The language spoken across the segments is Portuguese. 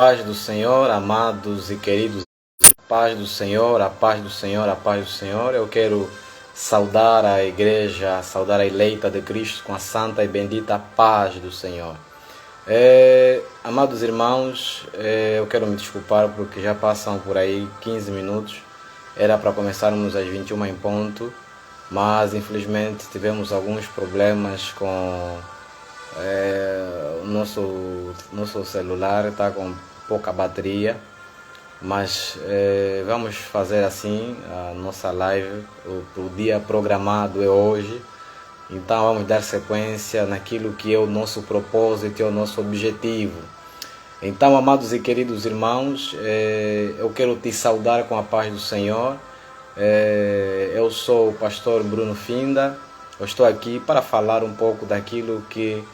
Paz do Senhor, amados e queridos, paz do Senhor, a paz do Senhor, a paz do Senhor. Eu quero saudar a igreja, saudar a eleita de Cristo com a santa e bendita paz do Senhor. Amados irmãos, eu quero me desculpar porque já passam por aí 15 minutos. Era para começarmos às 21 em ponto, mas infelizmente tivemos alguns problemas com o nosso celular, está com pouca bateria, mas vamos fazer assim a nossa live. O dia programado é hoje, então vamos dar sequência naquilo que é o nosso propósito e o nosso objetivo. Então, amados e queridos irmãos, eu quero te saudar com a paz do Senhor. Eu sou o pastor Bruno Finda. Eu estou aqui para falar um pouco daquilo que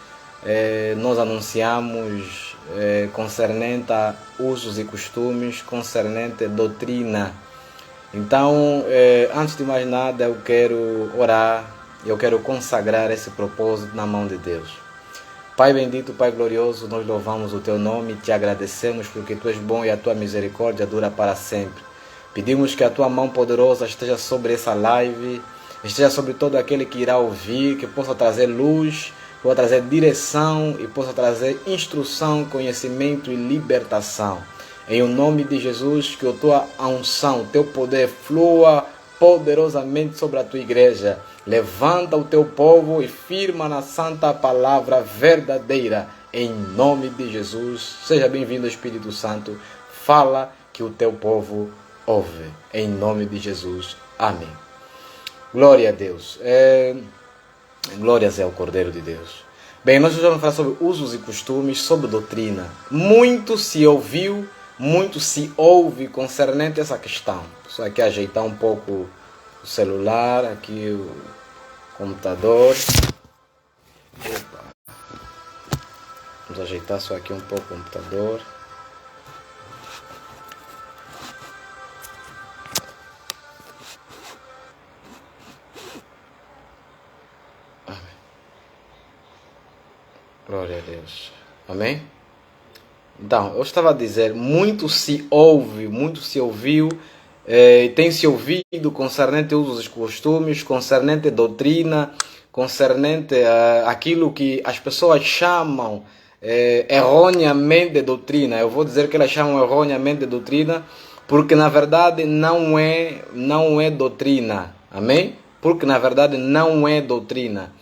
nós anunciamos concernente a usos e costumes, concernente a doutrina. Então, antes de mais nada, eu quero orar, eu quero consagrar esse propósito na mão de Deus. Pai bendito, Pai glorioso, nós louvamos o Teu nome e Te agradecemos porque Tu és bom e a Tua misericórdia dura para sempre. Pedimos que a Tua mão poderosa esteja sobre essa live, esteja sobre todo aquele que irá ouvir, que possa trazer luz, possa trazer direção e possa trazer instrução, conhecimento e libertação. Em o nome de Jesus, que a Tua unção, o Teu poder flua poderosamente sobre a Tua igreja. Levanta o Teu povo e firma na santa palavra verdadeira. Em nome de Jesus, seja bem-vindo, Espírito Santo. Fala que o Teu povo ouve. Em nome de Jesus. Amém. Glória a Deus. Glórias ao Cordeiro de Deus. Bem, nós vamos falar sobre usos e costumes, sobre doutrina. Muito se ouviu, muito se ouve concernente essa questão. Só aqui ajeitar um pouco o celular, aqui o computador. Vamos ajeitar só aqui um pouco o computador. Glória a Deus. Amém? Então, eu estava a dizer, muito se ouve, muito se ouviu, tem se ouvido concernente usos e costumes, concernente doutrina, concernente aquilo que as pessoas chamam erroneamente de doutrina. Eu vou dizer que elas chamam erroneamente de doutrina, porque na verdade não é doutrina. Amém? Porque na verdade não é doutrina.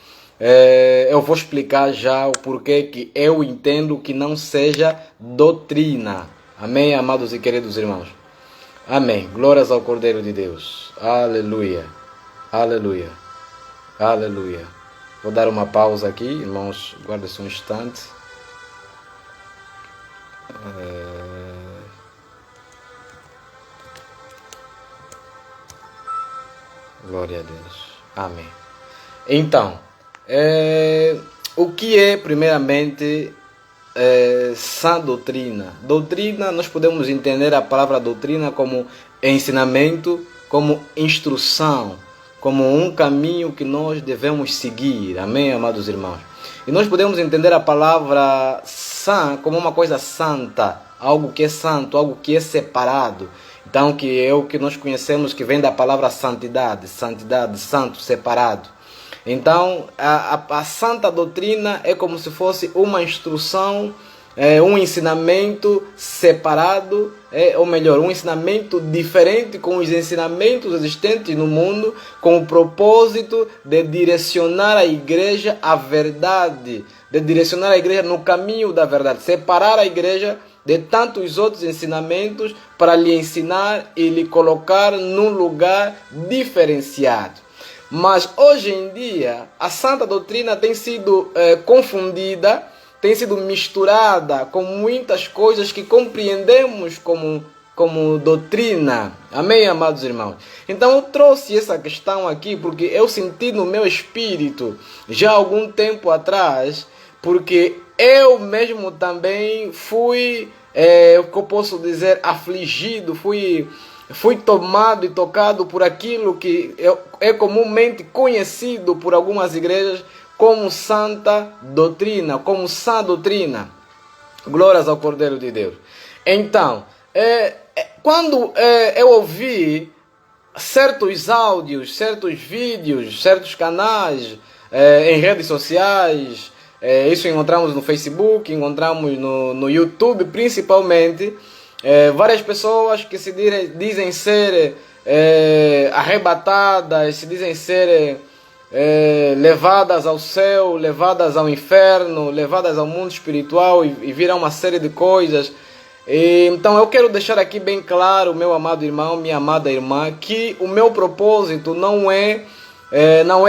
Eu vou explicar já o porquê que eu entendo que não seja doutrina. Amém, amados e queridos irmãos? Amém. Glórias ao Cordeiro de Deus. Aleluia. Aleluia. Aleluia. Vou dar uma pausa aqui, irmãos. Guarda-se um instante. Glória a Deus. Amém. Então, o que é primeiramente sã doutrina? Doutrina, nós podemos entender a palavra doutrina como ensinamento, como instrução, como um caminho que nós devemos seguir. Amém, amados irmãos? E nós podemos entender a palavra sã como uma coisa santa, algo que é santo, algo que é separado. Então, que é o que nós conhecemos que vem da palavra santidade, santo, separado. Então, a santa doutrina é como se fosse uma instrução, um ensinamento separado, ou melhor, um ensinamento diferente com os ensinamentos existentes no mundo, com o propósito de direcionar a igreja à verdade, de direcionar a igreja no caminho da verdade, separar a igreja de tantos outros ensinamentos para lhe ensinar e lhe colocar num lugar diferenciado. Mas hoje em dia, a santa doutrina tem sido confundida, tem sido misturada com muitas coisas que compreendemos como doutrina. Amém, amados irmãos? Então eu trouxe essa questão aqui porque eu senti no meu espírito, já há algum tempo atrás, porque eu mesmo também fui, o que eu posso dizer, afligido, fui tomado e tocado por aquilo que é comumente conhecido por algumas igrejas como santa doutrina, como sã doutrina. Glórias ao Cordeiro de Deus. Então, quando eu ouvi certos áudios, certos vídeos, certos canais em redes sociais, isso encontramos no Facebook, encontramos no YouTube principalmente, várias pessoas que se dizem ser arrebatadas, se dizem ser levadas ao céu, levadas ao inferno, levadas ao mundo espiritual e viram uma série de coisas. Então eu quero deixar aqui bem claro, meu amado irmão, minha amada irmã, que o meu propósito não é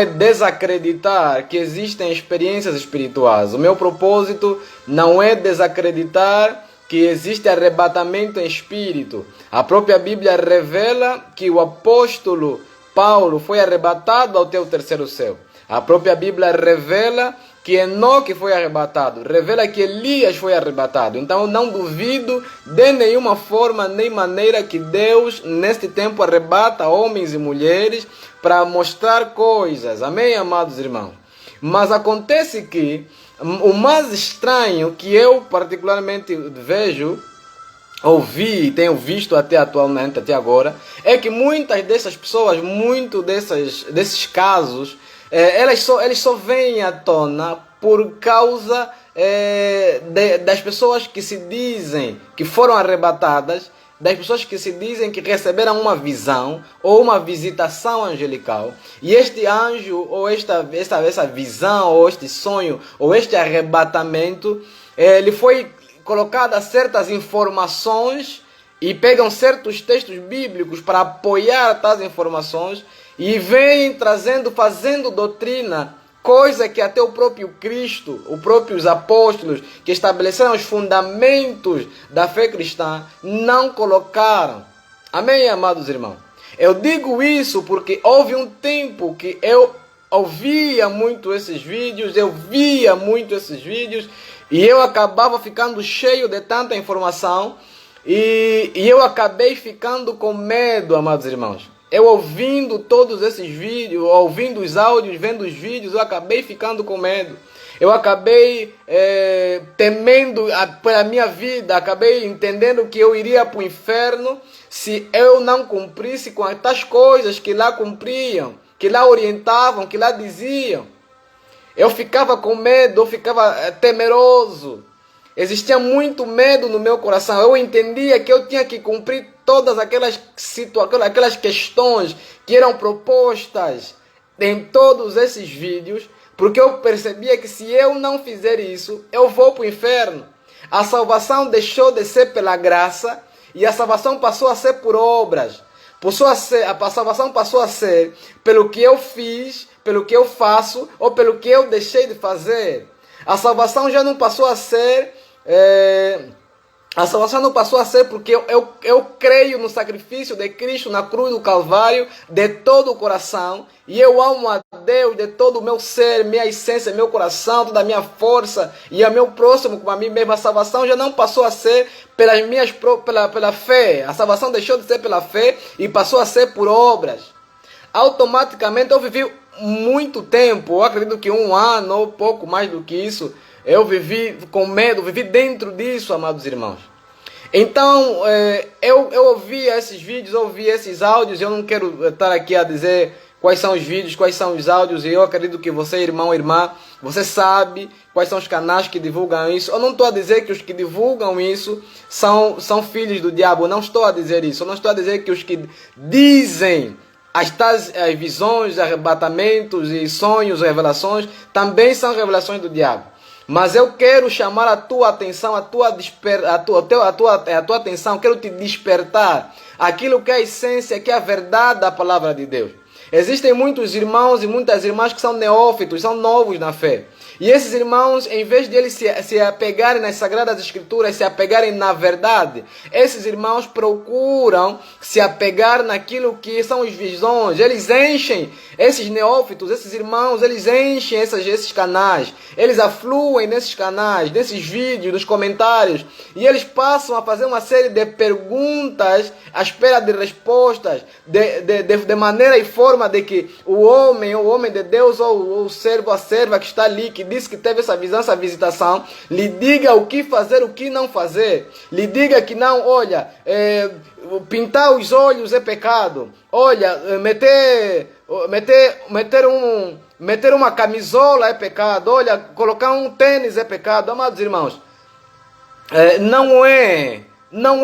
desacreditar que existem experiências espirituais. O meu propósito não é desacreditar que existe arrebatamento em espírito. A própria Bíblia revela que o apóstolo Paulo foi arrebatado ao teu terceiro céu. A própria Bíblia revela que Enoque foi arrebatado, revela que Elias foi arrebatado. Então eu não duvido de nenhuma forma nem maneira que Deus neste tempo arrebata homens e mulheres para mostrar coisas. Amém, amados irmãos? Mas acontece que o mais estranho que eu particularmente vejo, ouvi e tenho visto até atualmente, até agora, é que muitas dessas pessoas, desses casos, eles só vêm à tona por causa das pessoas que se dizem que foram arrebatadas, das pessoas que se dizem que receberam uma visão ou uma visitação angelical. E este anjo, ou essa visão, ou este sonho, ou este arrebatamento, ele foi colocado certas informações e pegam certos textos bíblicos para apoiar tais informações e vêm fazendo doutrina, coisa que até o próprio Cristo, os próprios apóstolos que estabeleceram os fundamentos da fé cristã, não colocaram. Amém, amados irmãos? Eu digo isso porque houve um tempo que eu ouvia muito esses vídeos, eu via muito esses vídeos, e eu acabava ficando cheio de tanta informação, e eu acabei ficando com medo, amados irmãos. Eu ouvindo todos esses vídeos, ouvindo os áudios, vendo os vídeos, eu acabei ficando com medo. Eu acabei temendo pela minha vida, acabei entendendo que eu iria para o inferno se eu não cumprisse com as coisas que lá cumpriam, que lá orientavam, que lá diziam. Eu ficava com medo, eu ficava temeroso. Existia muito medo no meu coração. Eu entendia que eu tinha que cumprir todas aquelas questões que eram propostas em todos esses vídeos, porque eu percebia que se eu não fizer isso, eu vou para o inferno. A salvação deixou de ser pela graça e a salvação passou a ser por obras. A salvação passou a ser pelo que eu fiz, pelo que eu faço ou pelo que eu deixei de fazer. A salvação já não passou a ser... A salvação não passou a ser porque eu creio no sacrifício de Cristo na cruz do Calvário de todo o coração. E eu amo a Deus de todo o meu ser, minha essência, meu coração, toda a minha força. E a meu próximo como a mim mesmo. A salvação já não passou a ser pela fé. A salvação deixou de ser pela fé e passou a ser por obras. Automaticamente eu vivi muito tempo, eu acredito que 1 ano ou pouco mais do que isso. Eu vivi com medo, vivi dentro disso, amados irmãos. Então, eu ouvia esses vídeos, ouvia esses áudios. Eu não quero estar aqui a dizer quais são os vídeos, quais são os áudios. E eu acredito que você, irmão, irmã, você sabe quais são os canais que divulgam isso. Eu não estou a dizer que os que divulgam isso são filhos do diabo. Eu não estou a dizer isso. Eu não estou a dizer que os que dizem as visões, arrebatamentos e sonhos, revelações, também são revelações do diabo. Mas eu quero chamar a tua atenção, a tua atenção, quero te despertar aquilo que é a essência, que é a verdade da palavra de Deus. Existem muitos irmãos e muitas irmãs que são neófitos, são novos na fé. E esses irmãos, em vez de eles se apegarem nas Sagradas Escrituras, se apegarem na verdade, esses irmãos procuram se apegar naquilo que são as visões. Eles enchem esses neófitos, esses irmãos, eles enchem esses canais. Eles afluem nesses canais, nesses vídeos, nos comentários. E eles passam a fazer uma série de perguntas à espera de respostas, de maneira e forma de que o homem de Deus ou o servo, a serva que está ali, que que disse que teve essa visão, essa visitação, lhe diga o que fazer, o que não fazer. Lhe diga que não, olha, pintar os olhos é pecado. Olha, meter uma camisola é pecado. Olha, colocar um tênis é pecado. Amados irmãos, não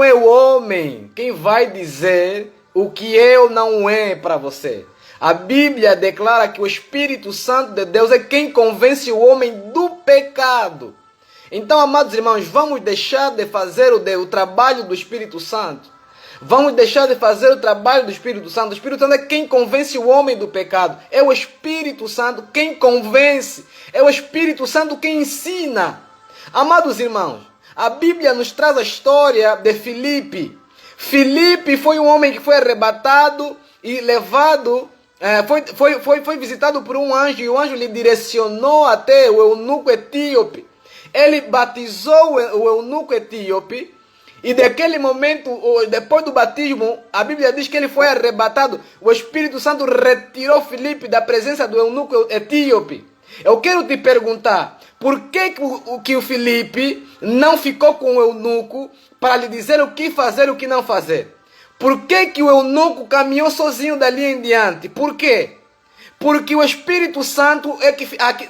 é o homem quem vai dizer o que é ou não é para você. A Bíblia declara que o Espírito Santo de Deus é quem convence o homem do pecado. Então, amados irmãos, vamos deixar de fazer o trabalho do Espírito Santo. Vamos deixar de fazer o trabalho do Espírito Santo. O Espírito Santo é quem convence o homem do pecado. É o Espírito Santo quem convence. É o Espírito Santo quem ensina. Amados irmãos, a Bíblia nos traz a história de Filipe. Filipe foi um homem que foi arrebatado e levado, foi visitado por um anjo, e o anjo lhe direcionou até o eunuco etíope. Ele batizou o eunuco etíope, e daquele momento, depois do batismo, a Bíblia diz que ele foi arrebatado. O Espírito Santo retirou Filipe da presença do eunuco etíope. Eu quero te perguntar, por que o Filipe não ficou com o eunuco para lhe dizer o que fazer e o que não fazer? Por que o eunuco caminhou sozinho dali em diante? Por quê? Porque o Espírito Santo,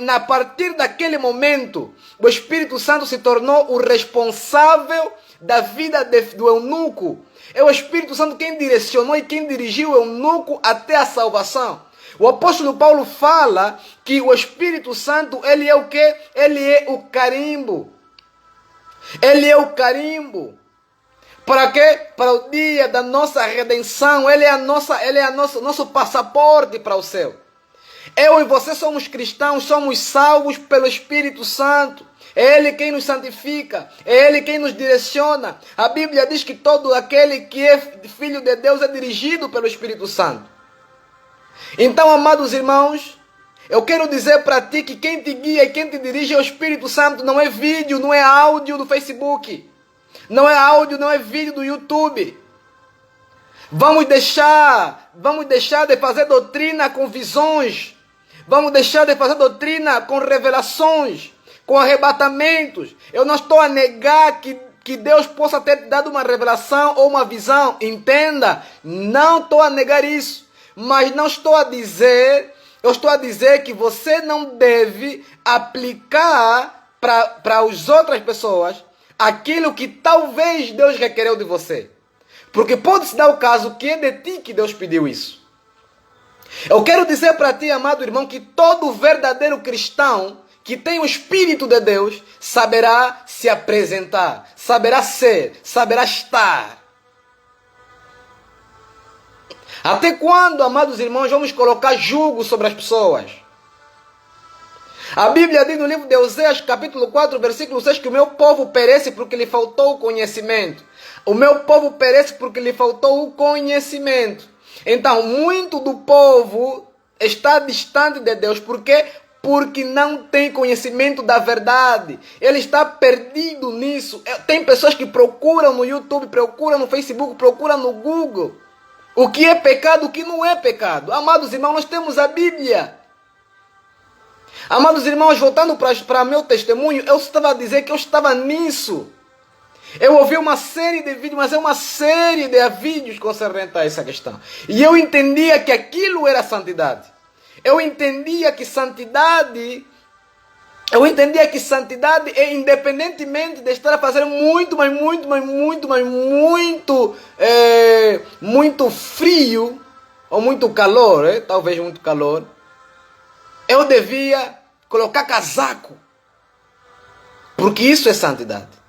a partir daquele momento, o Espírito Santo se tornou o responsável da vida do eunuco. É o Espírito Santo quem direcionou e quem dirigiu o eunuco até a salvação. O apóstolo Paulo fala que o Espírito Santo, ele é o quê? Ele é o carimbo. Ele é o carimbo. Para quê? Para o dia da nossa redenção. Ele é nosso passaporte para o céu. Eu e você somos cristãos, somos salvos pelo Espírito Santo. É Ele quem nos santifica, é Ele quem nos direciona. A Bíblia diz que todo aquele que é filho de Deus é dirigido pelo Espírito Santo. Então, amados irmãos, eu quero dizer para ti que quem te guia e quem te dirige é o Espírito Santo. Não é vídeo, não é áudio do Facebook. Não é áudio, não é vídeo do YouTube. Vamos deixar de fazer doutrina com visões. Vamos deixar de fazer doutrina com revelações, com arrebatamentos. Eu não estou a negar que Deus possa ter dado uma revelação ou uma visão. Entenda, não estou a negar isso. Mas não estou a dizer, eu estou a dizer que você não deve aplicar para as outras pessoas aquilo que talvez Deus requereu de você. Porque pode se dar o caso que é de ti que Deus pediu isso. Eu quero dizer para ti, amado irmão, que todo verdadeiro cristão que tem o Espírito de Deus saberá se apresentar, saberá ser, saberá estar. Até quando, amados irmãos, vamos colocar julgo sobre as pessoas? A Bíblia diz no livro de Oséias, capítulo 4, versículo 6, que o meu povo perece porque lhe faltou o conhecimento. O meu povo perece porque lhe faltou o conhecimento. Então, muito do povo está distante de Deus. Por quê? Porque não tem conhecimento da verdade. Ele está perdido nisso. Tem pessoas que procuram no YouTube, procuram no Facebook, procuram no Google o que é pecado, o que não é pecado. Amados irmãos, nós temos a Bíblia. Amados irmãos, voltando para meu testemunho, eu estava a dizer que eu estava nisso. Eu ouvi uma série de vídeos, mas é uma série de vídeos concernente a essa questão. E eu entendia que aquilo era santidade. Eu entendia que santidade é independentemente de estar a fazer muito frio, ou muito calor, talvez muito calor. Eu devia colocar casaco, porque isso é santidade.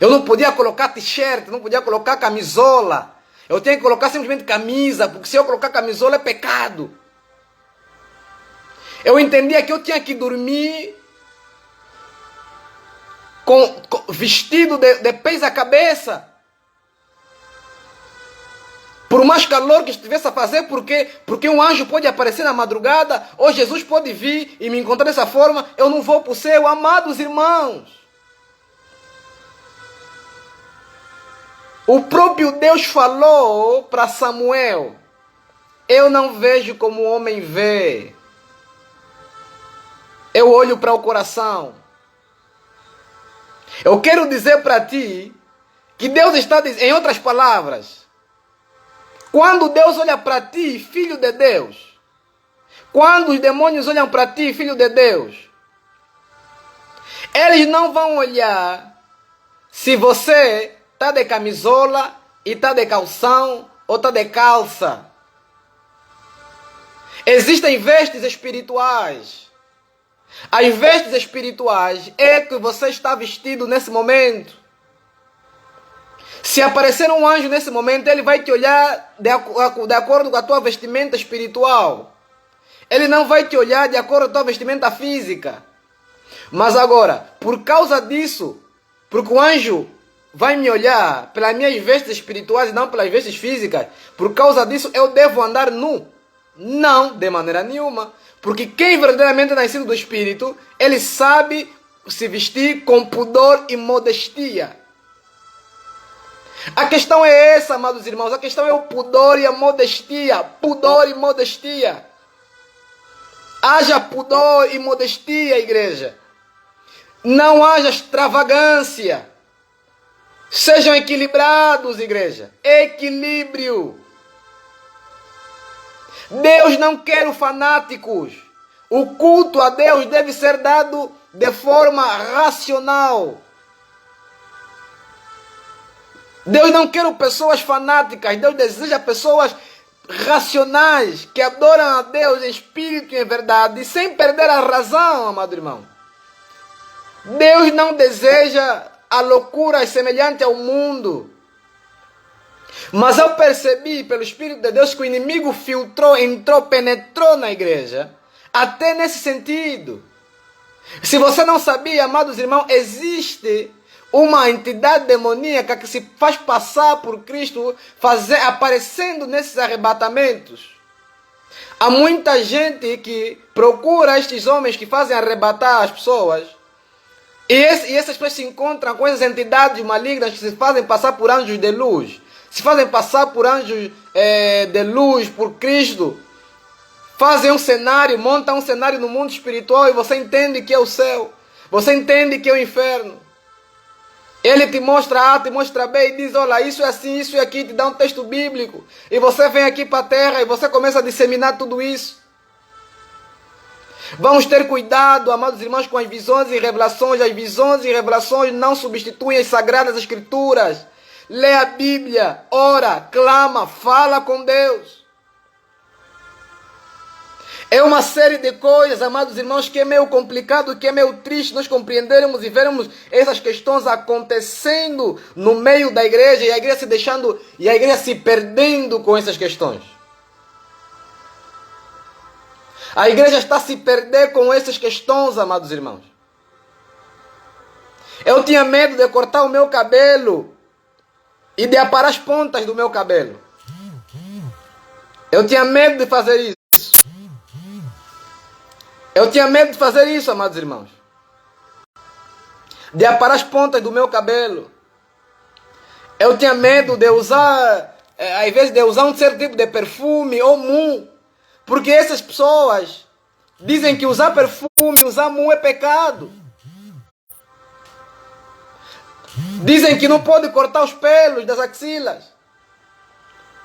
Eu não podia colocar t-shirt, não podia colocar camisola. Eu tinha que colocar simplesmente camisa, porque se eu colocar camisola é pecado. Eu entendia que eu tinha que dormir vestido de pés à cabeça. Por mais calor que estivesse a fazer, porque um anjo pode aparecer na madrugada, ou Jesus pode vir e me encontrar dessa forma, eu não vou para o céu. Amados irmãos, o próprio Deus falou para Samuel: eu não vejo como o homem vê. Eu olho para o coração. Eu quero dizer para ti que Deus está dizendo, em outras palavras, quando Deus olha para ti, filho de Deus, quando os demônios olham para ti, filho de Deus, eles não vão olhar se você está de camisola e está de calção ou está de calça. Existem vestes espirituais. As vestes espirituais é que você está vestido nesse momento. Se aparecer um anjo nesse momento, ele vai te olhar de acordo com a tua vestimenta espiritual. Ele não vai te olhar de acordo com a tua vestimenta física. Mas agora, por causa disso, porque o anjo vai me olhar pelas minhas vestes espirituais e não pelas vestes físicas, por causa disso eu devo andar nu? Não, de maneira nenhuma. Porque quem verdadeiramente é nascido do Espírito, ele sabe se vestir com pudor e modestia. A questão é essa, amados irmãos. A questão é o pudor e a modestia. Pudor e modestia. Haja pudor e modestia, igreja. Não haja extravagância. Sejam equilibrados, igreja. Equilíbrio. Deus não quer fanáticos. O culto a Deus deve ser dado de forma racional. Deus não quer pessoas fanáticas. Deus deseja pessoas racionais, que adoram a Deus em espírito e em verdade, sem perder a razão, amado irmão. Deus não deseja a loucura semelhante ao mundo. Mas eu percebi pelo Espírito de Deus que o inimigo filtrou, entrou, penetrou na igreja, até nesse sentido. Se você não sabia, amados irmãos, existe uma entidade demoníaca que se faz passar por Cristo, aparecendo nesses arrebatamentos. Há muita gente que procura estes homens que fazem arrebatar as pessoas, e essas pessoas se encontram com essas entidades malignas que se fazem passar por anjos de luz. Se fazem passar por anjos de luz, por Cristo. Fazem um cenário, montam um cenário no mundo espiritual e você entende que é o céu. Você entende que é o inferno. Ele te mostra A, te mostra B e diz, olha, isso é assim, isso é aqui, te dá um texto bíblico. E você vem aqui para a terra e você começa a disseminar tudo isso. Vamos ter cuidado, amados irmãos, com as visões e revelações. As visões e revelações não substituem as sagradas escrituras. Lê a Bíblia, ora, clama, fala com Deus. É uma série de coisas, amados irmãos, que é meio complicado, que é meio triste nós compreendermos e vermos essas questões acontecendo no meio da igreja e a igreja se deixando e a igreja se perdendo com essas questões. A igreja está a se perder com essas questões, amados irmãos. Eu tinha medo de cortar o meu cabelo e de aparar as pontas do meu cabelo. Eu tinha medo de fazer isso. Eu tinha medo de fazer isso, amados irmãos. De aparar as pontas do meu cabelo. Eu tinha medo de usar, às vezes, de usar um certo tipo de perfume ou mu. Porque essas pessoas dizem que usar perfume, usar mu é pecado. Dizem que não pode cortar os pelos das axilas.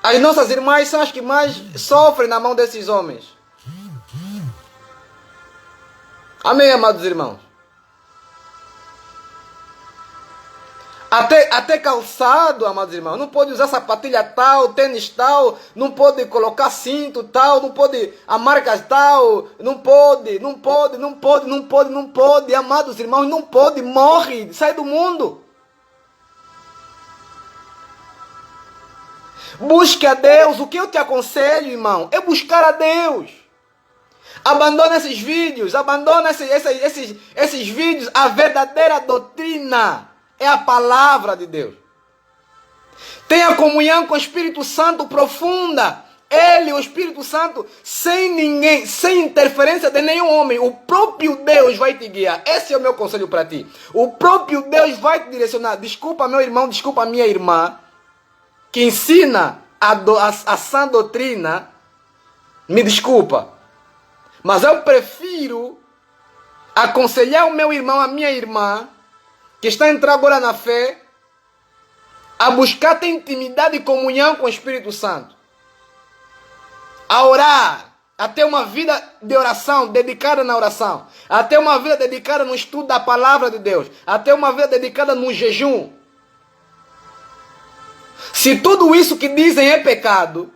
As nossas irmãs são as que mais sofrem na mão desses homens. Amém, amados irmãos? Até calçado, amados irmãos. Não pode usar sapatilha tal, tênis tal, não pode colocar cinto tal, não pode a marca tal, não pode, amados irmãos, não pode, morre, sai do mundo. Busque a Deus. O que eu te aconselho, irmão, é buscar a Deus. Abandona esses vídeos, abandona esses vídeos. A verdadeira doutrina é a palavra de Deus. Tenha comunhão com o Espírito Santo profunda. Ele, o Espírito Santo, sem ninguém, sem interferência de nenhum homem. O próprio Deus vai te guiar. Esse é o meu conselho para ti. O próprio Deus vai te direcionar. Desculpa, meu irmão, desculpa, minha irmã, que ensina a sã doutrina. Me desculpa. Mas eu prefiro aconselhar o meu irmão, a minha irmã, que está a entrar agora na fé, a buscar ter intimidade e comunhão com o Espírito Santo. A orar, a ter uma vida de oração, dedicada na oração. A ter uma vida dedicada no estudo da palavra de Deus. A ter uma vida dedicada no jejum. Se tudo isso que dizem é pecado,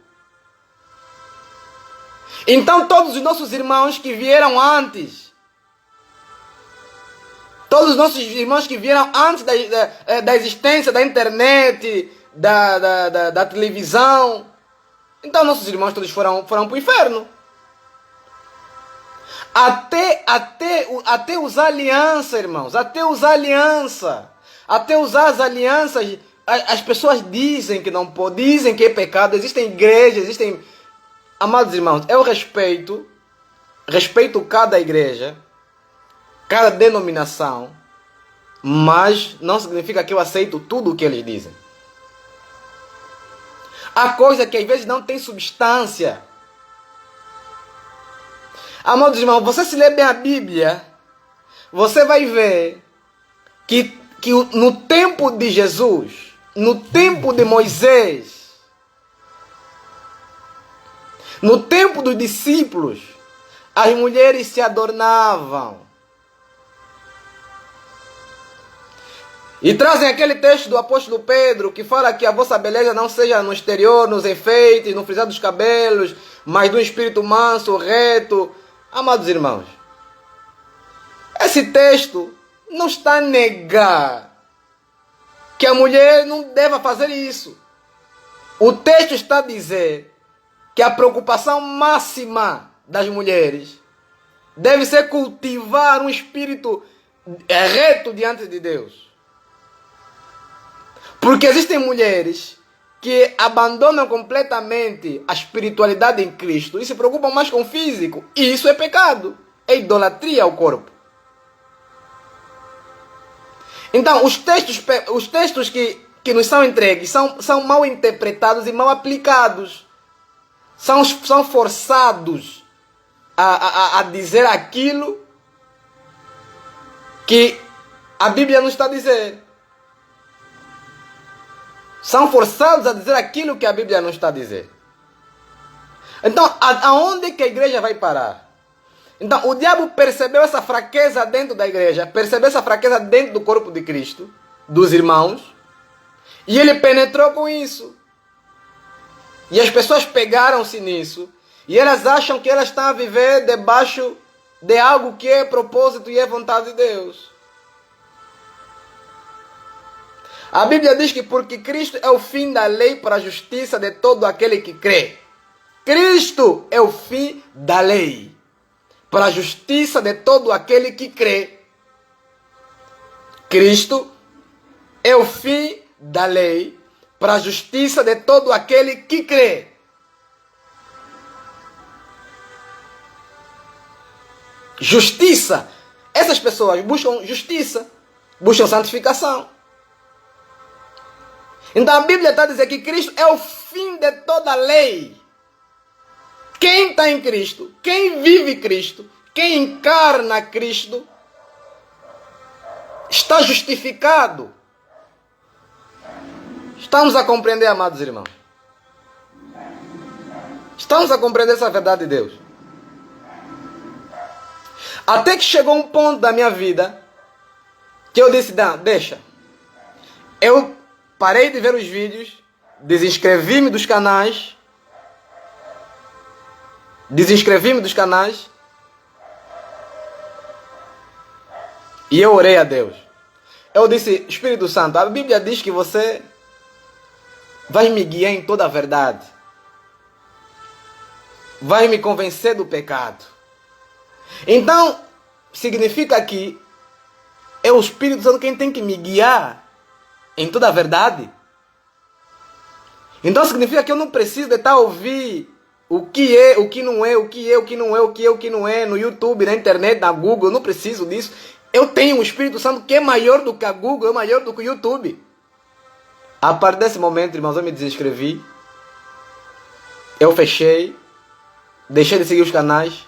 então todos os nossos irmãos que vieram antes, todos os nossos irmãos que vieram antes da existência da internet, da televisão, então nossos irmãos todos foram para o inferno. Até usar aliança, irmãos, até usar aliança, até usar as alianças, as pessoas dizem que não podem, dizem que é pecado, existem igrejas, existem... Amados irmãos, eu respeito cada igreja, cada denominação, mas não significa que eu aceito tudo o que eles dizem. Há coisa que às vezes não tem substância. Amados irmãos, você se lê bem a Bíblia, você vai ver que no tempo de Jesus, no tempo de Moisés, no tempo dos discípulos, as mulheres se adornavam. E trazem aquele texto do apóstolo Pedro, que fala que a vossa beleza não seja no exterior, nos enfeites, no frisar dos cabelos, mas do espírito manso, reto. Amados irmãos, esse texto não está a negar que a mulher não deva fazer isso. O texto está a dizer que a preocupação máxima das mulheres deve ser cultivar um espírito reto diante de Deus. Porque existem mulheres que abandonam completamente a espiritualidade em Cristo e se preocupam mais com o físico. E isso é pecado. É idolatria ao corpo. Então, os textos que nos são entregues são mal interpretados e mal aplicados. São forçados a dizer aquilo que a Bíblia não está a dizer. São forçados a dizer aquilo que a Bíblia não está a dizer. Então, aonde que a igreja vai parar? Então, o diabo percebeu essa fraqueza dentro da igreja, percebeu essa fraqueza dentro do corpo de Cristo, dos irmãos, e ele penetrou com isso. E as pessoas pegaram-se nisso, e elas acham que elas estão a viver debaixo de algo que é propósito e é vontade de Deus. A Bíblia diz que porque Cristo é o fim da lei para a justiça de todo aquele que crê. Cristo é o fim da lei para a justiça de todo aquele que crê. Cristo é o fim da lei para a justiça de todo aquele que crê. Justiça. Essas pessoas buscam justiça, buscam santificação. Então a Bíblia está a dizer que Cristo é o fim de toda a lei. Quem está em Cristo, quem vive Cristo, quem encarna Cristo, está justificado. Estamos a compreender, amados irmãos? Estamos a compreender essa verdade de Deus? Até que chegou um ponto da minha vida que eu disse, não, deixa. Eu parei de ver os vídeos, desinscrevi-me dos canais, e eu orei a Deus. Eu disse, Espírito Santo, a Bíblia diz que você vai me guiar em toda a verdade, vai me convencer do pecado. Então, significa que é o Espírito Santo quem tem que me guiar em toda a verdade. Então significa que eu não preciso de estar a ouvir o que é, o que não é, o que é, o que não é, o que é, o que não é, no YouTube, na internet, na Google. Eu não preciso disso. Eu tenho um Espírito Santo que é maior do que a Google, é maior do que o YouTube. A partir desse momento, irmãos, eu me desinscrevi. Eu fechei. Deixei de seguir os canais.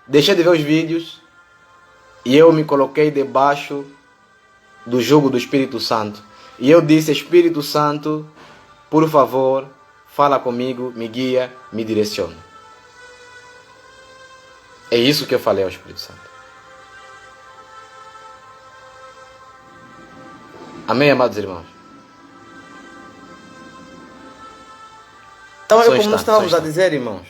Deixei de ver os vídeos. E eu me coloquei debaixo do jugo do Espírito Santo. E eu disse: Espírito Santo, por favor, fala comigo, me guia, me direciona. É isso que eu falei ao Espírito Santo. Amém, amados irmãos? Então, como nós estávamos a dizer, irmãos,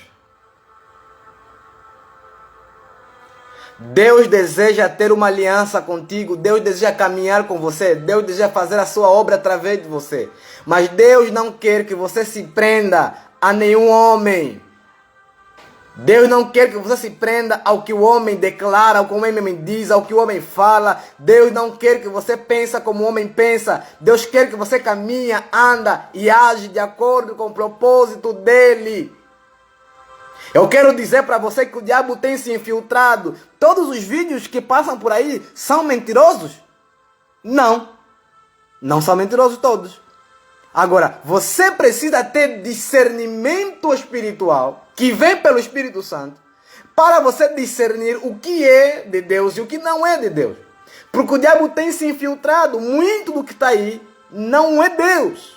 Deus deseja ter uma aliança contigo, Deus deseja caminhar com você, Deus deseja fazer a sua obra através de você. Mas Deus não quer que você se prenda a nenhum homem. Deus não quer que você se prenda ao que o homem declara, ao que o homem diz, ao que o homem fala. Deus não quer que você pense como o homem pensa. Deus quer que você caminha, anda e age de acordo com o propósito dele. Eu quero dizer para você que o diabo tem se infiltrado. Todos os vídeos que passam por aí são mentirosos? Não. Não são mentirosos todos. Agora, você precisa ter discernimento espiritual, que vem pelo Espírito Santo, para você discernir o que é de Deus e o que não é de Deus. Porque o diabo tem se infiltrado. Muito do que está aí não é Deus.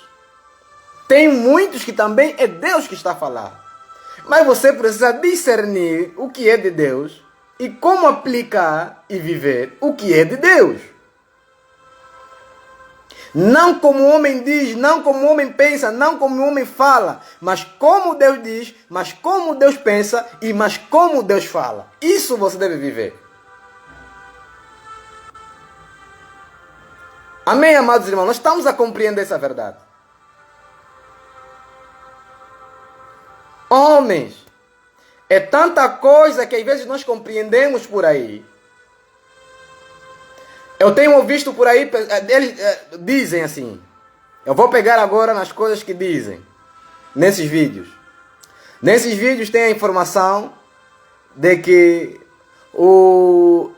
Tem muitos que também é Deus que está a falar. Mas você precisa discernir o que é de Deus e como aplicar e viver o que é de Deus. Não como o homem diz, não como o homem pensa, não como o homem fala, mas como Deus diz, mas como Deus pensa e mas como Deus fala. Isso você deve viver. Amém, amados irmãos? Nós estamos a compreender essa verdade. Homens, é tanta coisa que às vezes nós compreendemos por aí. Eu tenho visto por aí, eles dizem assim. Eu vou pegar agora nas coisas que dizem nesses vídeos. Nesses vídeos tem a informação de que o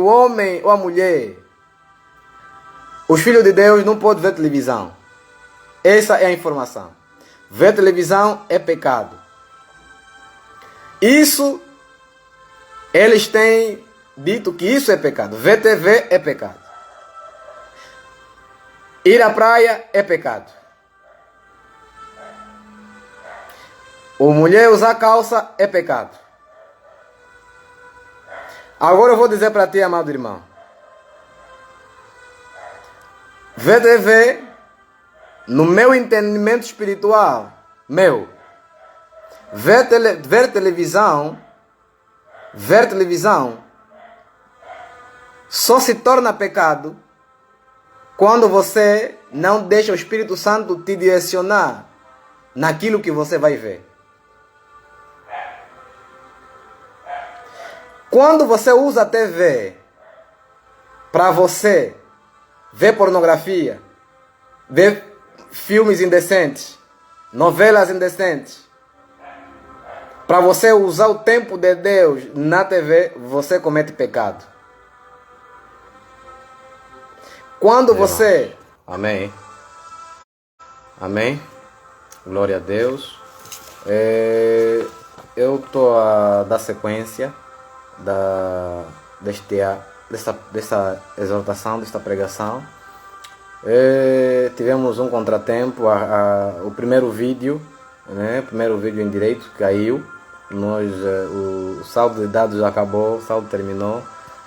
homem ou a mulher, os filhos de Deus não podem ver televisão. Essa é a informação. Ver televisão é pecado. Isso, eles têm dito que isso é pecado. Ver TV é pecado. Ir à praia é pecado. Ou mulher usar calça é pecado. Agora eu vou dizer para ti, amado irmão. Ver TV, no meu entendimento espiritual, ver televisão só se torna pecado quando você não deixa o Espírito Santo te direcionar naquilo que você vai ver. Quando você usa a TV para você ver pornografia, ver filmes indecentes, novelas indecentes, para você usar o tempo de Deus na TV, você comete pecado. Quando você... Amém. Amém. Glória a Deus. Eu estou a dar sequência dessa exortação, desta pregação. Tivemos um contratempo. O primeiro vídeo, né? O primeiro vídeo em direito caiu. O saldo de dados acabou, o saldo terminou.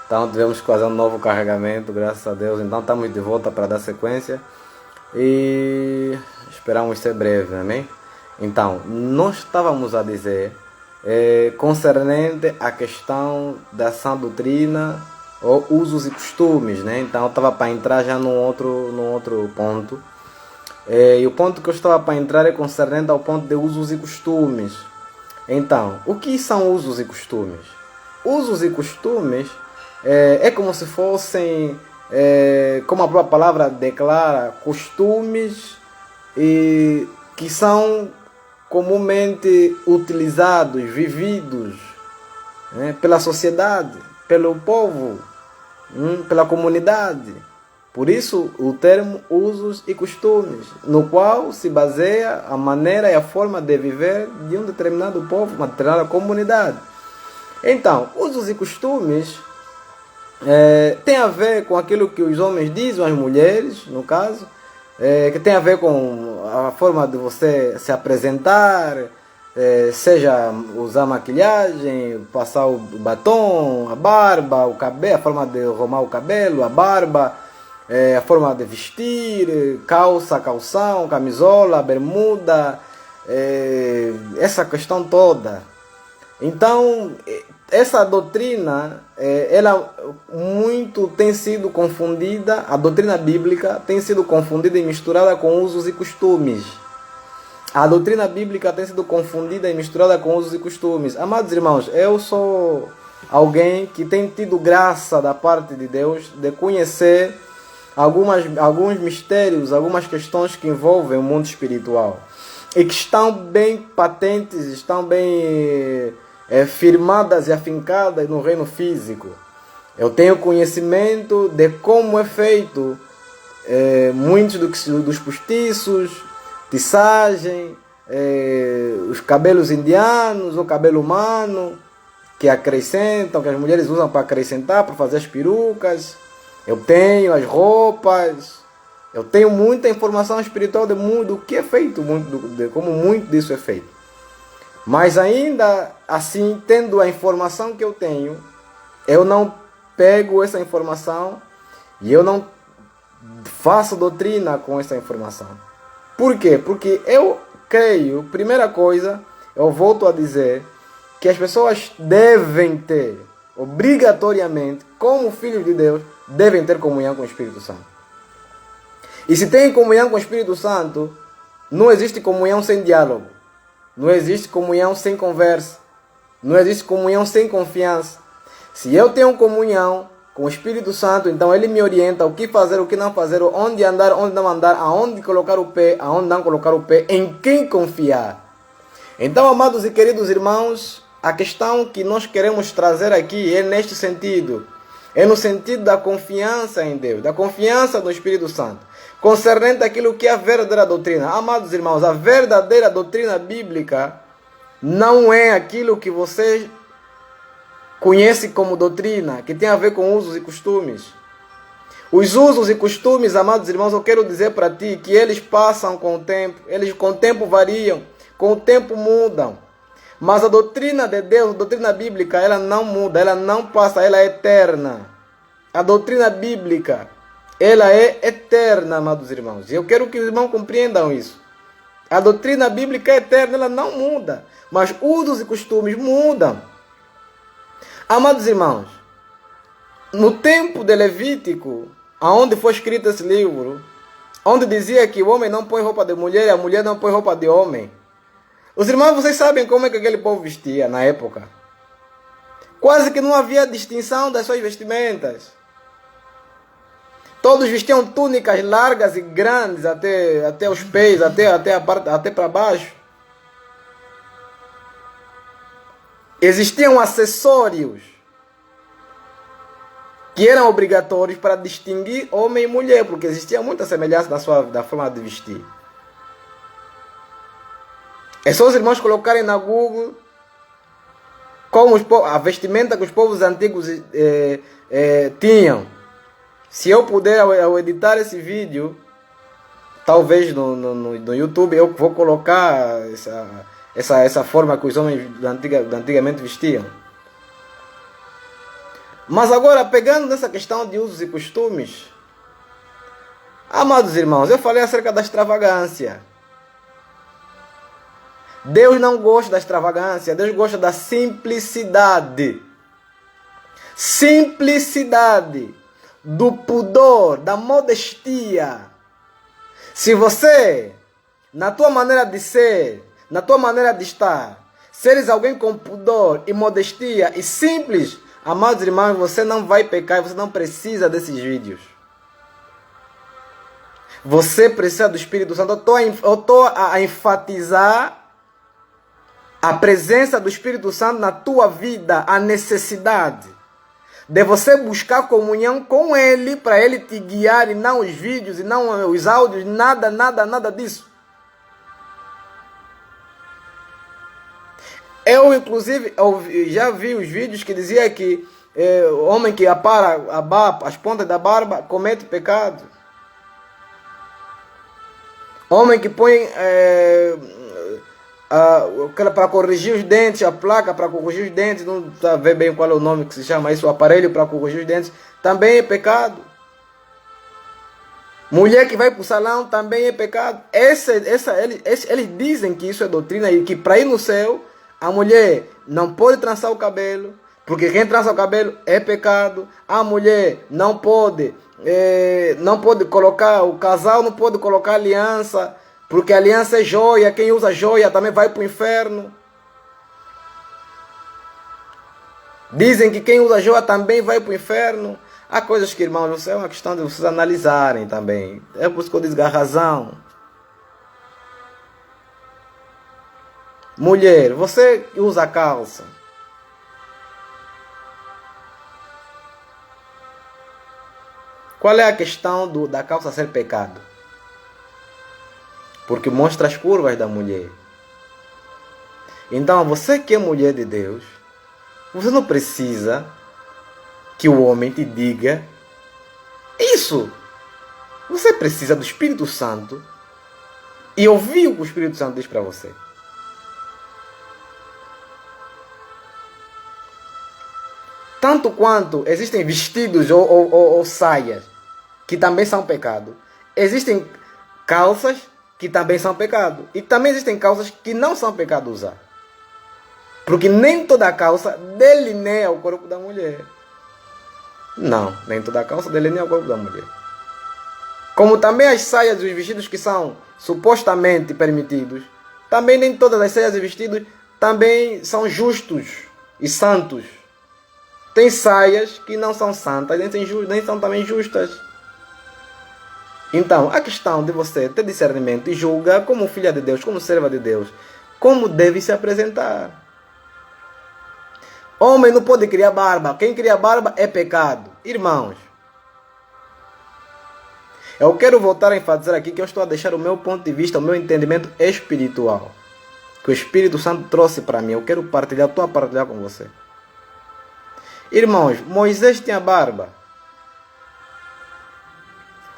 Então tivemos que fazer um novo carregamento, graças a Deus. Então estamos de volta para dar sequência e esperamos ser breve, amém? Então, nós estávamos a dizer concernente à questão da sã doutrina ou usos e costumes, né? Então eu estava para entrar já num outro ponto. E o ponto que eu estava para entrar é concernente ao ponto de usos e costumes. Então, o que são usos e costumes? Usos e costumes é como se fossem, como a própria palavra declara, costumes que são comumente utilizados, vividos, né, pela sociedade, pelo povo, pela comunidade. Por isso o termo usos e costumes, no qual se baseia a maneira e a forma de viver de um determinado povo, uma determinada comunidade. Então, usos e costumes tem a ver com aquilo que os homens dizem, as mulheres, no caso, que tem a ver com a forma de você se apresentar, seja usar maquilhagem, passar o batom, a barba, o cabelo, a forma de arrumar o cabelo, a barba, a forma de vestir, calça, calção, camisola, bermuda, essa questão toda. Então, essa doutrina, ela muito tem sido confundida, a doutrina bíblica tem sido confundida e misturada com usos e costumes. A doutrina bíblica tem sido confundida e misturada com usos e costumes. Amados irmãos, eu sou alguém que tem tido graça da parte de Deus de conhecer alguns mistérios, algumas questões que envolvem o mundo espiritual e que estão bem patentes, estão bem firmadas e afincadas no reino físico. Eu tenho conhecimento de como é feito muitos dos postiços, tiçagem, os cabelos indianos, o cabelo humano, que acrescentam, que as mulheres usam para acrescentar, para fazer as perucas. Eu tenho as roupas, eu tenho muita informação espiritual do que é feito, de como muito disso é feito. Mas ainda assim, tendo a informação que eu tenho, eu não pego essa informação e eu não faço doutrina com essa informação. Por quê? Porque eu creio, primeira coisa, eu volto a dizer, que as pessoas devem ter, obrigatoriamente, como filhos de Deus, devem ter comunhão com o Espírito Santo. E se tem comunhão com o Espírito Santo, não existe comunhão sem diálogo. Não existe comunhão sem conversa. Não existe comunhão sem confiança. Se eu tenho comunhão com o Espírito Santo, então Ele me orienta o que fazer, o que não fazer, onde andar, onde não andar, aonde colocar o pé, aonde não colocar o pé, em quem confiar. Então, amados e queridos irmãos, a questão que nós queremos trazer aqui é neste sentido. É no sentido da confiança em Deus, da confiança no Espírito Santo, concernente aquilo que é a verdadeira doutrina. Amados irmãos, a verdadeira doutrina bíblica não é aquilo que você conhece como doutrina, que tem a ver com usos e costumes. Os usos e costumes, amados irmãos, eu quero dizer para ti que eles passam com o tempo, eles com o tempo variam, com o tempo mudam. Mas a doutrina de Deus, a doutrina bíblica, ela não muda, ela não passa, ela é eterna. A doutrina bíblica, ela é eterna, amados irmãos. E eu quero que os irmãos compreendam isso. A doutrina bíblica é eterna, ela não muda. Mas usos e costumes mudam. Amados irmãos, no tempo de Levítico, aonde foi escrito esse livro, onde dizia que o homem não põe roupa de mulher e a mulher não põe roupa de homem. Os irmãos, vocês sabem como é que aquele povo vestia na época? Quase que não havia distinção das suas vestimentas. Todos vestiam túnicas largas e grandes até os pés, até para baixo. Existiam acessórios que eram obrigatórios para distinguir homem e mulher, porque existia muita semelhança da forma de vestir. É só os irmãos colocarem na Google como a vestimenta que os povos antigos tinham. Se eu puder, ao editar esse vídeo, talvez no YouTube, eu vou colocar essa forma que os homens antigamente vestiam. Mas agora, pegando nessa questão de usos e costumes, amados irmãos, eu falei acerca da extravagância. Deus não gosta da extravagância, Deus gosta da simplicidade. Simplicidade, do pudor, da modestia. Se você, na tua maneira de ser, na tua maneira de estar, seres alguém com pudor e modestia e simples, amados irmãos, você não vai pecar, você não precisa desses vídeos. Você precisa do Espírito Santo. Eu estou a enfatizar a presença do Espírito Santo na tua vida, a necessidade de você buscar comunhão com Ele, para Ele te guiar, e não os vídeos, e não os áudios, nada disso. Eu, inclusive, já vi os vídeos que dizia que homem que apara as pontas da barba comete pecado. Homem que põe para corrigir os dentes, a placa para corrigir os dentes, não está a ver bem qual é o nome que se chama isso, o aparelho para corrigir os dentes, também é pecado. Mulher que vai para o salão também é pecado. Eles dizem que isso é doutrina e que para ir no céu, a mulher não pode trançar o cabelo, porque quem trança o cabelo é pecado. A mulher não pode colocar, o casal não pode colocar aliança, porque a aliança é joia, quem usa joia também vai para o inferno. Dizem que quem usa joia também vai para o inferno. Há coisas que, irmãos, é uma questão de vocês analisarem também. É por isso que eu digo a razão. Mulher, você usa calça. Qual é a questão da calça ser pecado? Porque mostra as curvas da mulher. Então, você que é mulher de Deus, você não precisa que o homem te diga isso. Você precisa do Espírito Santo e ouvir o que o Espírito Santo diz para você. Tanto quanto existem vestidos ou saias que também são pecado, existem calças que também são pecado. E também existem calças que não são pecado usar. Porque nem toda calça delineia o corpo da mulher. Não, nem toda calça delineia o corpo da mulher. Como também as saias e os vestidos que são supostamente permitidos, também nem todas as saias e vestidos também são justos e santos. Tem saias que não são santas, nem são também justas. Então, a questão de você ter discernimento e julgar como filha de Deus, como serva de Deus, como deve se apresentar. Homem não pode criar barba. Quem cria barba é pecado. Irmãos, eu quero voltar a enfatizar aqui que eu estou a deixar o meu ponto de vista, o meu entendimento espiritual, que o Espírito Santo trouxe para mim. Eu quero partilhar, estou a partilhar com você. Irmãos, Moisés tinha barba.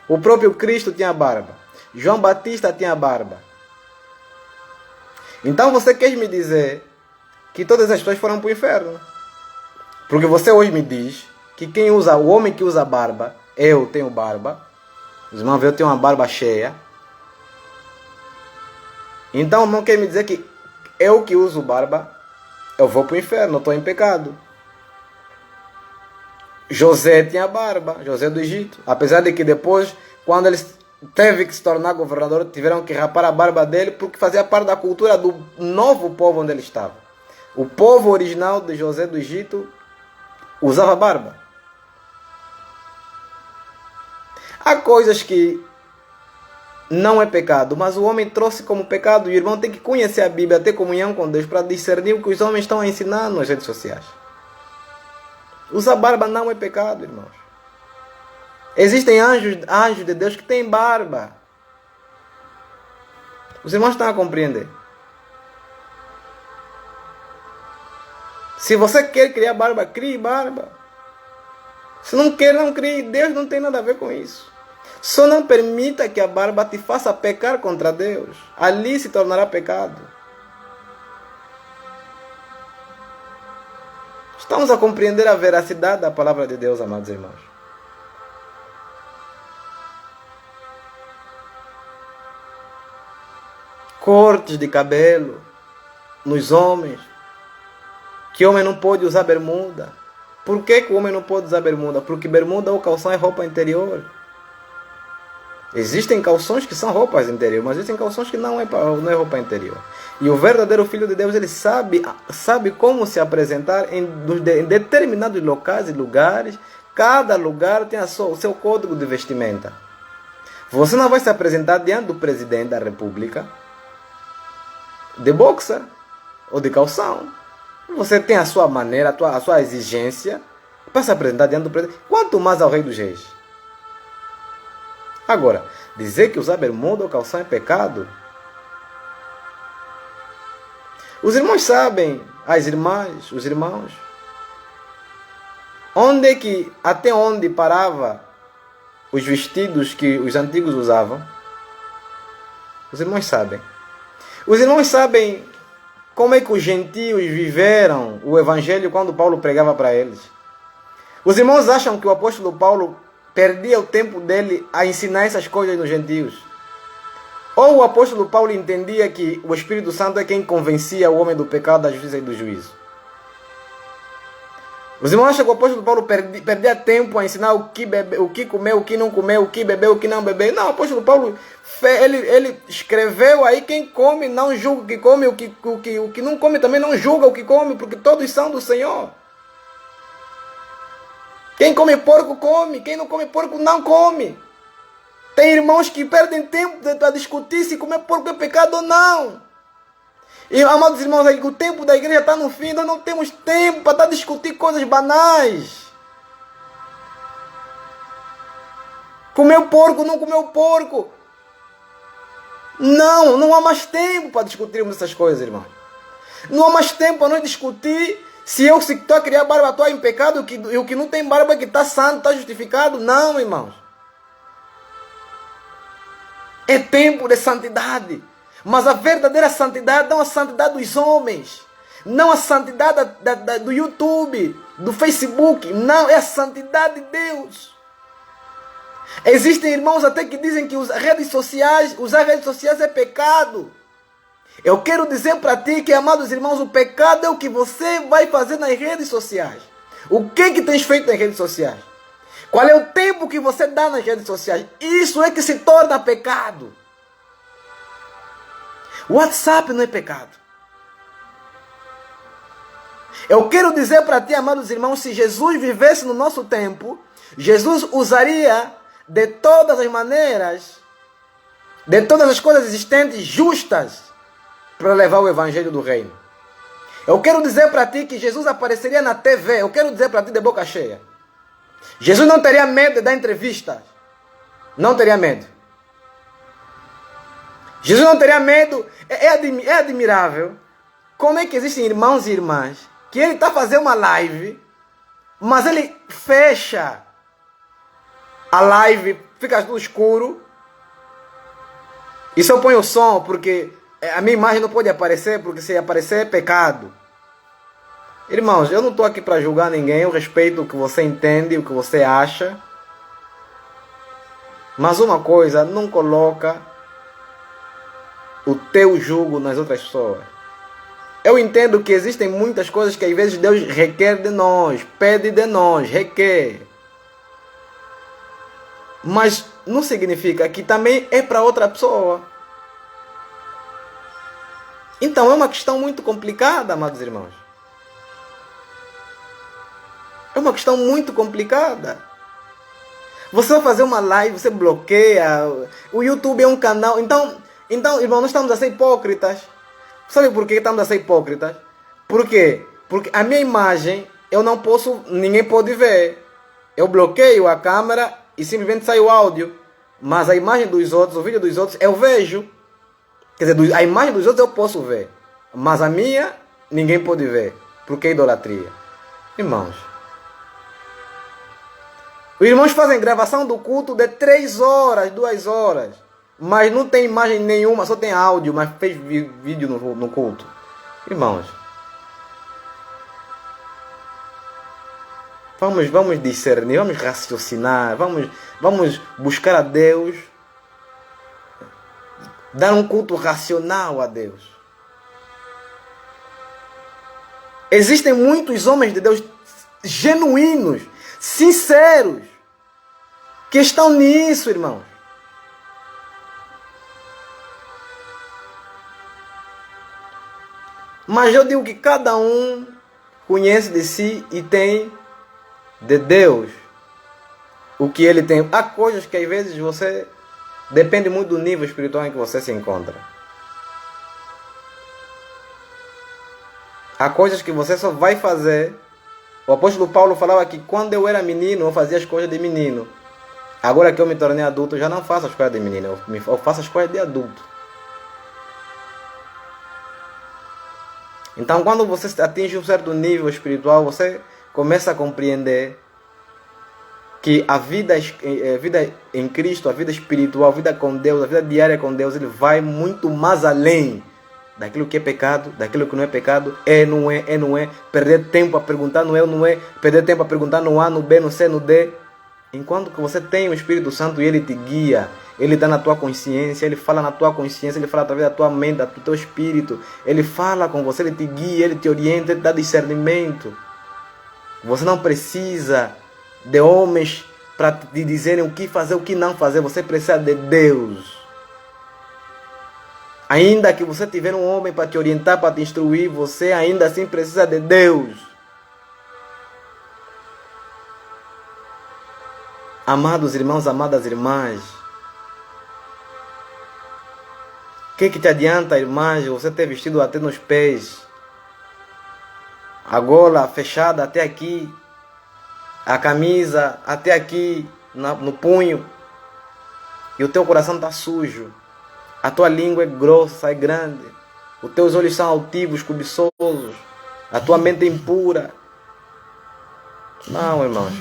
O próprio Cristo tinha barba. João Batista tinha barba. Então você quer me dizer que todas as pessoas foram para o inferno? Porque você hoje me diz que o homem que usa barba, eu tenho barba. Os irmãos, eu tenho uma barba cheia. Então não quer me dizer que eu que uso barba, eu vou para o inferno, eu estou em pecado. José tinha barba, José do Egito. Apesar de que depois, quando ele teve que se tornar governador, tiveram que rapar a barba dele, porque fazia parte da cultura do novo povo onde ele estava. O povo original de José do Egito usava barba. Há coisas que não é pecado, mas o homem trouxe como pecado. E o irmão tem que conhecer a Bíblia, ter comunhão com Deus, para discernir o que os homens estão a ensinar nas redes sociais. Usar barba não é pecado, irmãos. Existem anjos de Deus que têm barba. Os irmãos estão a compreender. Se você quer criar barba, crie barba. Se não quer, não crie. Deus não tem nada a ver com isso. Só não permita que a barba te faça pecar contra Deus. Ali se tornará pecado. Estamos a compreender a veracidade da palavra de Deus, amados irmãos. Cortes de cabelo nos homens. Que homem não pode usar bermuda. Por que o homem não pode usar bermuda? Porque bermuda ou calção é roupa interior. Existem calções que são roupas interior, mas existem calções que não é roupa interior. E o verdadeiro Filho de Deus, ele sabe como se apresentar em determinados locais e lugares. Cada lugar tem o seu código de vestimenta. Você não vai se apresentar diante do presidente da república de boxer ou de calção. Você tem a sua maneira, a sua exigência para se apresentar diante do presidente. Quanto mais ao rei dos reis. Agora, dizer que usar bermuda ou calção é pecado? Os irmãos sabem, as irmãs, os irmãos, Onde é que, até onde parava os vestidos que os antigos usavam? Os irmãos sabem. Os irmãos sabem como é que os gentios viveram o evangelho quando Paulo pregava para eles. Os irmãos acham que o apóstolo Paulo perdia o tempo dele a ensinar essas coisas nos gentios? Ou o apóstolo Paulo entendia que o Espírito Santo é quem convencia o homem do pecado, da justiça e do juízo? Os irmãos acham que o apóstolo Paulo perdia tempo a ensinar o que beber, o que comer, o que não comer, o que beber, o que não beber? Não, o apóstolo Paulo ele escreveu aí: quem come não julga o que come, o que não come também não julga o que come, porque todos são do Senhor. Quem come porco come, quem não come porco não come. Tem irmãos que perdem tempo para discutir se comer porco é pecado ou não. E, amados irmãos, o tempo da igreja está no fim, nós não temos tempo para discutir coisas banais. Comeu porco, não comeu porco. Não há mais tempo para discutirmos essas coisas, irmãos. Não há mais tempo para nós discutir se estou a criar barba, estou em pecado, e o que não tem barba que está santo, está justificado. Não, irmãos. É tempo de santidade. Mas a verdadeira santidade não é a santidade dos homens. Não a santidade do YouTube, do Facebook. Não, é a santidade de Deus. Existem irmãos até que dizem que usar redes sociais é pecado. Eu quero dizer para ti que, amados irmãos, o pecado é o que você vai fazer nas redes sociais. O que tens feito nas redes sociais? Qual é o tempo que você dá nas redes sociais? Isso é que se torna pecado. O WhatsApp não é pecado. Eu quero dizer para ti, amados irmãos, se Jesus vivesse no nosso tempo, Jesus usaria de todas as maneiras, de todas as coisas existentes justas, para levar o evangelho do reino. Eu quero dizer para ti que Jesus apareceria na TV. Eu quero dizer para ti de boca cheia. Jesus não teria medo de dar entrevistas. Não teria medo. Jesus não teria medo. É admirável como é que existem irmãos e irmãs que ele está fazendo uma live, mas ele fecha a live, fica tudo escuro, e só põe o som, porque a minha imagem não pode aparecer, porque se aparecer é pecado. Irmãos, eu não estou aqui para julgar ninguém, eu respeito o que você entende, o que você acha, mas uma coisa, não coloca o teu jugo nas outras pessoas. Eu entendo que existem muitas coisas que às vezes Deus requer de nós, pede de nós, requer. Mas não significa que também é para outra pessoa. Então é uma questão muito complicada, amados irmãos. É uma questão muito complicada. Você vai fazer uma live, você bloqueia. O YouTube é um canal. Então, irmão, nós estamos a ser hipócritas. Sabe por que estamos a ser hipócritas? Por quê? Porque a minha imagem, eu não posso, ninguém pode ver. Eu bloqueio a câmera e simplesmente sai o áudio. Mas a imagem dos outros, o vídeo dos outros, eu vejo. Quer dizer, a imagem dos outros eu posso ver. Mas a minha, ninguém pode ver. Porque é idolatria. Irmãos. Os irmãos fazem gravação do culto de 3 horas, 2 horas. Mas não tem imagem nenhuma, só tem áudio, mas fez vídeo no culto. Irmãos, vamos discernir, vamos raciocinar, vamos buscar a Deus, dar um culto racional a Deus. Existem muitos homens de Deus genuínos, sinceros, que estão nisso, irmãos. Mas eu digo que cada um conhece de si e tem de Deus o que ele tem. Há coisas que às vezes você depende muito do nível espiritual em que você se encontra. Há coisas que você só vai fazer. O apóstolo Paulo falava que quando eu era menino, eu fazia as coisas de menino. Agora que eu me tornei adulto, eu já não faço as coisas de menino, eu faço as coisas de adulto. Então, quando você atinge um certo nível espiritual, você começa a compreender que a vida em Cristo, a vida espiritual, a vida com Deus, a vida diária com Deus, ele vai muito mais além daquilo que é pecado, daquilo que não é pecado, não é, perder tempo a perguntar não é, perder tempo a perguntar no A, no B, no C, no D. Enquanto que você tem o Espírito Santo e ele te guia, ele está na tua consciência, ele fala na tua consciência, ele fala através da tua mente, do teu espírito, ele fala com você, ele te guia, ele te orienta, ele te dá discernimento. Você não precisa de homens para te dizerem o que fazer, o que não fazer. Você precisa de Deus. Ainda que você tiver um homem para te orientar, para te instruir, você ainda assim precisa de Deus. Amados irmãos, amadas irmãs, o que te adianta, irmãs, você ter vestido até nos pés, a gola fechada até aqui, a camisa até aqui no punho, e o teu coração está sujo, a tua língua é grossa, é grande, os teus olhos são altivos, cobiçosos, a tua mente é impura. Não, irmãos.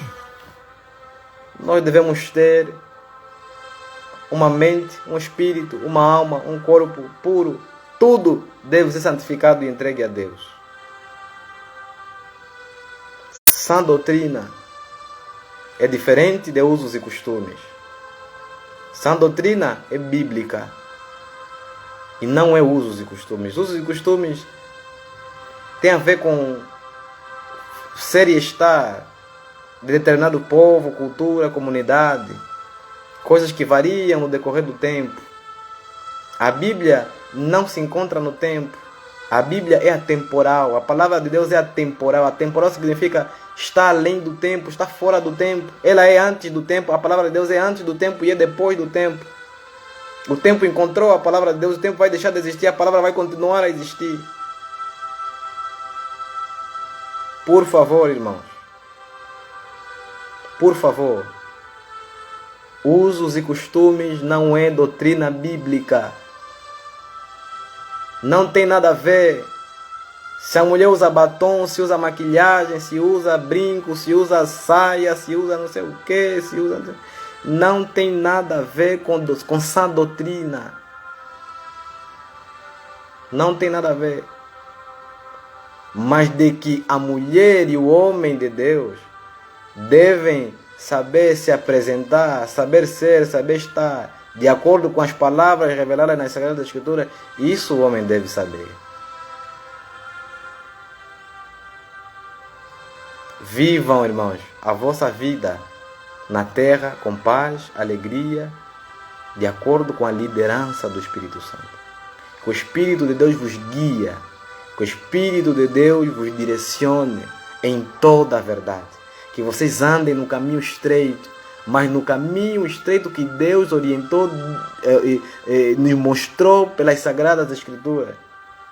Nós devemos ter uma mente, um espírito, uma alma, um corpo puro. Tudo deve ser santificado e entregue a Deus. Sã doutrina é diferente de usos e costumes. Sã doutrina é bíblica e não é usos e costumes. Usos e costumes tem a ver com ser e estar de determinado povo, cultura, comunidade, coisas que variam no decorrer do tempo. A Bíblia não se encontra no tempo. A Bíblia é atemporal. A palavra de Deus é atemporal. Atemporal significa está além do tempo, está fora do tempo. Ela é antes do tempo. A palavra de Deus é antes do tempo e é depois do tempo. O tempo encontrou a palavra de Deus, o tempo vai deixar de existir, a palavra vai continuar a existir. Por favor, irmãos. Por favor. Usos e costumes não é doutrina bíblica. Não tem nada a ver. Se a mulher usa batom, se usa maquilhagem, se usa brinco, se usa saia, se usa não sei o que, se usa... Não tem nada a ver com sã doutrina. Não tem nada a ver. Mas de que a mulher e o homem de Deus devem saber se apresentar, saber ser, saber estar de acordo com as palavras reveladas nas Sagradas Escrituras, isso o homem deve saber. Vivam, irmãos, a vossa vida na terra com paz, alegria, de acordo com a liderança do Espírito Santo. Que o Espírito de Deus vos guia, que o Espírito de Deus vos direcione em toda a verdade. Que vocês andem no caminho estreito, mas no caminho estreito que Deus orientou e nos mostrou pelas Sagradas Escrituras,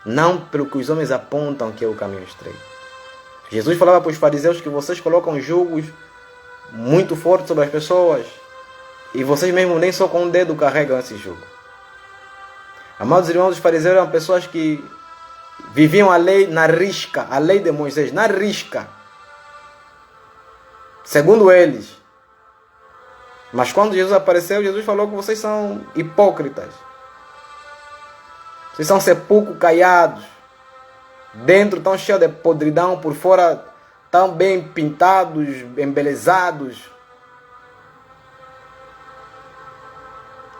não pelo que os homens apontam que é o caminho estreito. Jesus falava para os fariseus que vocês colocam julgos muito fortes sobre as pessoas e vocês mesmo nem só com um dedo carregam esse jugo. Amados irmãos, os fariseus eram pessoas que viviam a lei na risca, a lei de Moisés na risca, segundo eles. Mas quando Jesus apareceu, Jesus falou que vocês são hipócritas, vocês são sepulcros caiados, dentro tão cheio de podridão, por fora tão bem pintados, embelezados.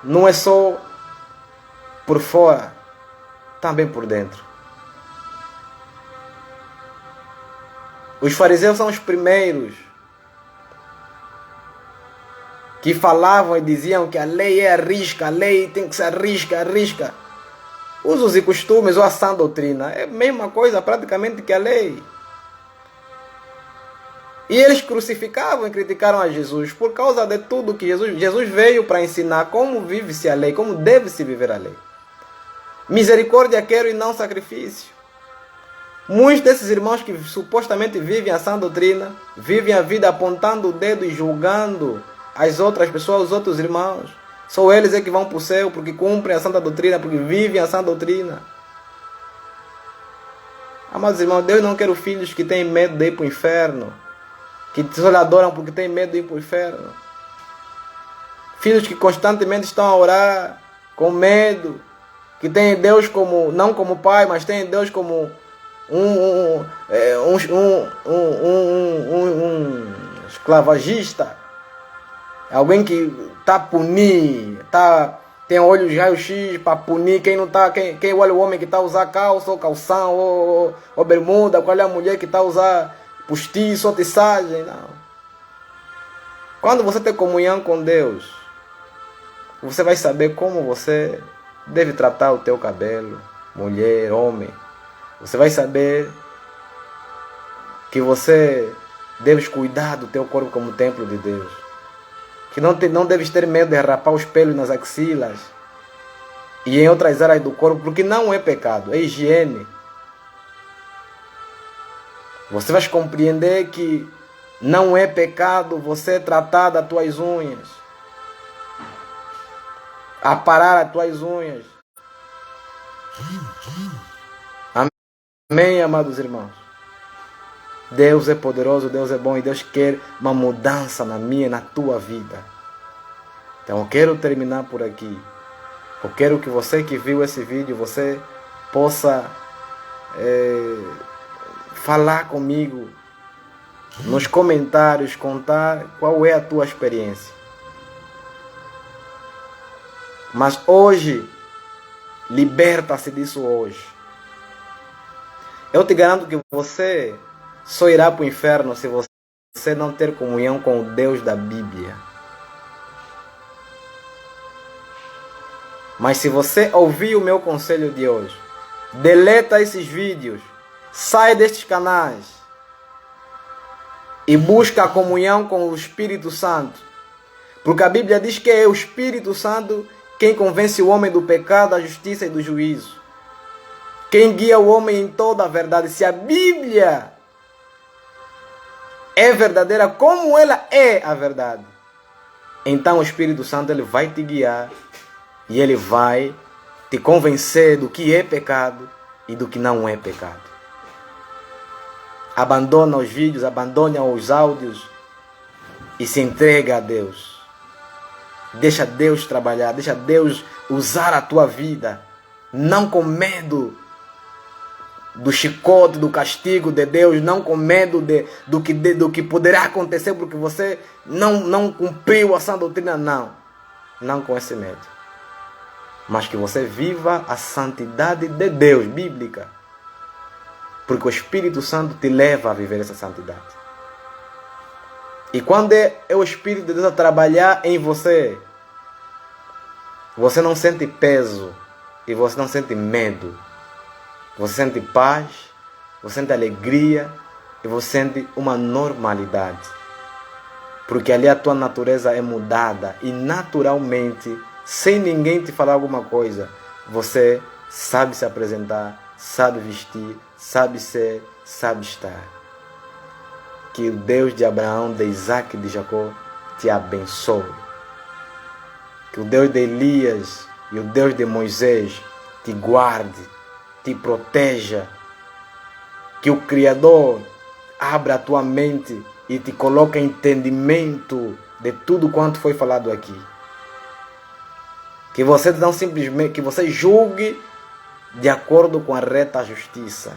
Não é só por fora, também por dentro. Os fariseus são os primeiros que falavam e diziam que a lei é a risca, a lei tem que ser a risca. Usos e costumes ou a sã doutrina é a mesma coisa praticamente que a lei. E eles crucificavam e criticaram a Jesus por causa de tudo que Jesus veio para ensinar como vive-se a lei, como deve-se viver a lei. Misericórdia quero e não sacrifício. Muitos desses irmãos que supostamente vivem a sã doutrina, vivem a vida apontando o dedo e julgando as outras pessoas, os outros irmãos. Só eles é que vão para o céu porque cumprem a santa doutrina, porque vivem a sã doutrina. Amados irmãos, Deus não quer filhos que têm medo de ir para o inferno. que só lhe adoram porque têm medo de ir para o inferno. Filhos que constantemente estão a orar com medo, que têm Deus como, não como pai, mas têm Deus como um esclavagista, alguém que está a punir, tem olhos raio-x para punir quem não tá, quem olha o homem que está a usar calça ou calção ou bermuda, qual é a mulher que está a usar postiço ou tiçagem. Não. Quando você tem comunhão com Deus, você vai saber como você deve tratar o teu cabelo, mulher, homem. Você vai saber que você deves cuidar do teu corpo como templo de Deus. Que não deves ter medo de rapar os pelos nas axilas e em outras áreas do corpo, porque não é pecado, é higiene. Você vai compreender que não é pecado você tratar das tuas unhas, aparar as tuas unhas. Amém, amados irmãos? Deus é poderoso, Deus é bom e Deus quer uma mudança na minha e na tua vida. Então eu quero terminar por aqui. Eu quero que você que viu esse vídeo, você possa falar comigo nos comentários, contar qual é a tua experiência. Mas hoje, liberta-se disso hoje. Eu te garanto que você só irá para o inferno se você não ter comunhão com o Deus da Bíblia. Mas se você ouvir o meu conselho de hoje, deleta esses vídeos, sai destes canais e busca a comunhão com o Espírito Santo. Porque a Bíblia diz que é o Espírito Santo quem convence o homem do pecado, da justiça e do juízo. Quem guia o homem em toda a verdade. Se a Bíblia é verdadeira como ela é a verdade, então o Espírito Santo ele vai te guiar e ele vai te convencer do que é pecado e do que não é pecado. Abandona os vídeos, abandona os áudios e se entrega a Deus. Deixa Deus trabalhar, deixa Deus usar a tua vida, não com medo do chicote, do castigo de Deus, não com medo do que poderá acontecer porque você não cumpriu a sã doutrina, não com esse medo, mas que você viva a santidade de Deus, bíblica, porque o Espírito Santo te leva a viver essa santidade. E quando é o Espírito de Deus a trabalhar em você, você não sente peso e você não sente medo. Você sente paz, você sente alegria e você sente uma normalidade. Porque ali a tua natureza é mudada e naturalmente, sem ninguém te falar alguma coisa, você sabe se apresentar, sabe vestir, sabe ser, sabe estar. Que o Deus de Abraão, de Isaac e de Jacó te abençoe. Que o Deus de Elias e o Deus de Moisés te guarde, te proteja, que o Criador abra a tua mente e te coloque em entendimento de tudo quanto foi falado aqui. Que você não simplesmente, que você julgue de acordo com a reta justiça.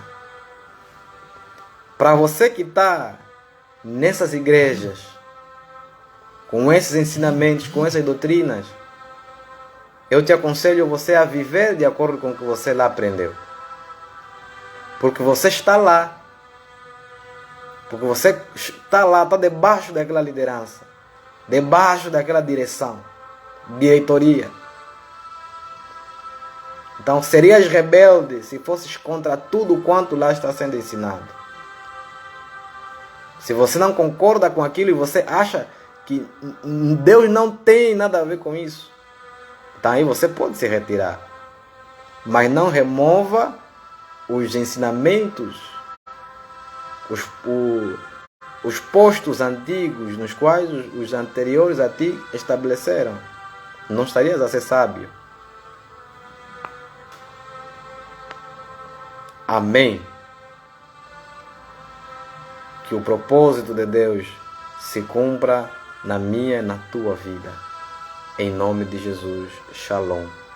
Para você que está nessas igrejas, com esses ensinamentos, com essas doutrinas, eu te aconselho você a viver de acordo com o que você lá aprendeu. Porque você está lá. Porque você está lá, está debaixo daquela liderança. Debaixo daquela direção. Diretoria. Então serias rebelde se fosses contra tudo quanto lá está sendo ensinado. Se você não concorda com aquilo e você acha que Deus não tem nada a ver com isso, então aí você pode se retirar. Mas não remova os ensinamentos, os postos antigos nos quais os anteriores a ti estabeleceram. Não estarias a ser sábio. Amém. Que o propósito de Deus se cumpra na minha e na tua vida. Em nome de Jesus, Shalom.